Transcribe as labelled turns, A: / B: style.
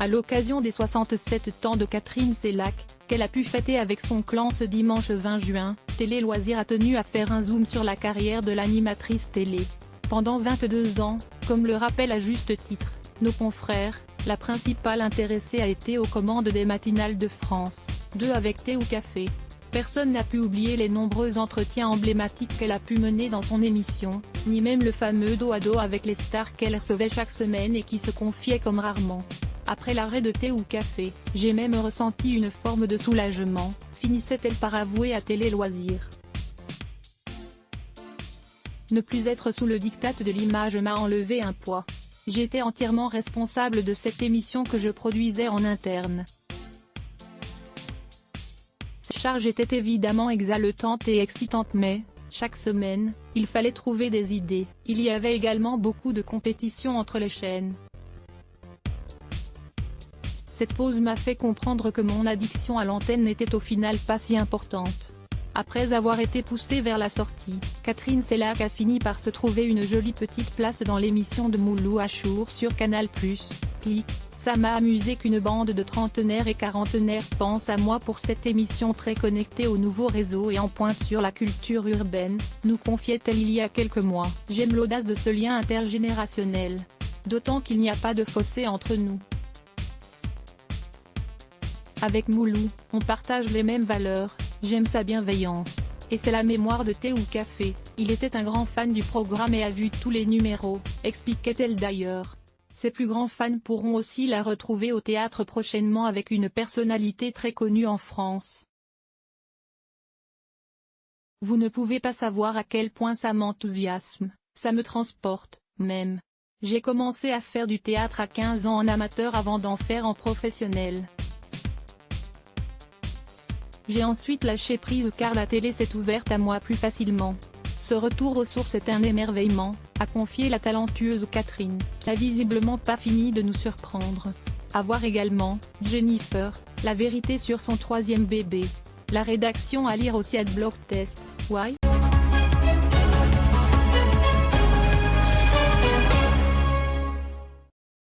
A: À l'occasion des 67 ans de Catherine Sellac, qu'elle a pu fêter avec son clan ce dimanche 20 juin, Télé Loisirs a tenu à faire un zoom sur la carrière de l'animatrice télé. Pendant 22 ans, comme le rappellent à juste titre nos confrères, la principale intéressée a été aux commandes des matinales de France 2 avec Thé ou Café. Personne n'a pu oublier les nombreux entretiens emblématiques qu'elle a pu mener dans son émission, ni même le fameux dos à dos avec les stars qu'elle recevait chaque semaine et qui se confiaient comme rarement. Après l'arrêt de Thé ou Café, j'ai même ressenti une forme de soulagement, finissait-elle par avouer à Télé Loisirs. Ne plus être sous le diktat de l'image m'a enlevé un poids. J'étais entièrement responsable de cette émission que je produisais en interne. Cette charge était évidemment exaltante et excitante mais, chaque semaine, il fallait trouver des idées. Il y avait également beaucoup de compétition entre les chaînes. Cette pause m'a fait comprendre que mon addiction à l'antenne n'était au final pas si importante. Après avoir été poussée vers la sortie, Catherine Sellac a fini par se trouver une jolie petite place dans l'émission de Moulou Achour sur Canal+. Clic, ça m'a amusé qu'une bande de trentenaires et quarantenaires pense à moi pour cette émission très connectée au nouveau réseau et en pointe sur la culture urbaine, nous confiait-elle il y a quelques mois. J'aime l'audace de ce lien intergénérationnel. D'autant qu'il n'y a pas de fossé entre nous. Avec Moulou, on partage les mêmes valeurs. J'aime sa bienveillance. Et c'est la mémoire de Thé ou Café, il était un grand fan du programme et a vu tous les numéros, expliquait-elle d'ailleurs. Ses plus grands fans pourront aussi la retrouver au théâtre prochainement avec une personnalité très connue en France. Vous ne pouvez pas savoir à quel point ça m'enthousiasme, ça me transporte, même. J'ai commencé à faire du théâtre à 15 ans en amateur avant d'en faire en professionnel. J'ai ensuite lâché prise car la télé s'est ouverte à moi plus facilement. Ce retour aux sources est un émerveillement, a confié la talentueuse Catherine, qui n'a visiblement pas fini de nous surprendre. À voir également, Jennifer, la vérité sur son troisième bébé. La rédaction à lire aussi à Blog Test, Why ?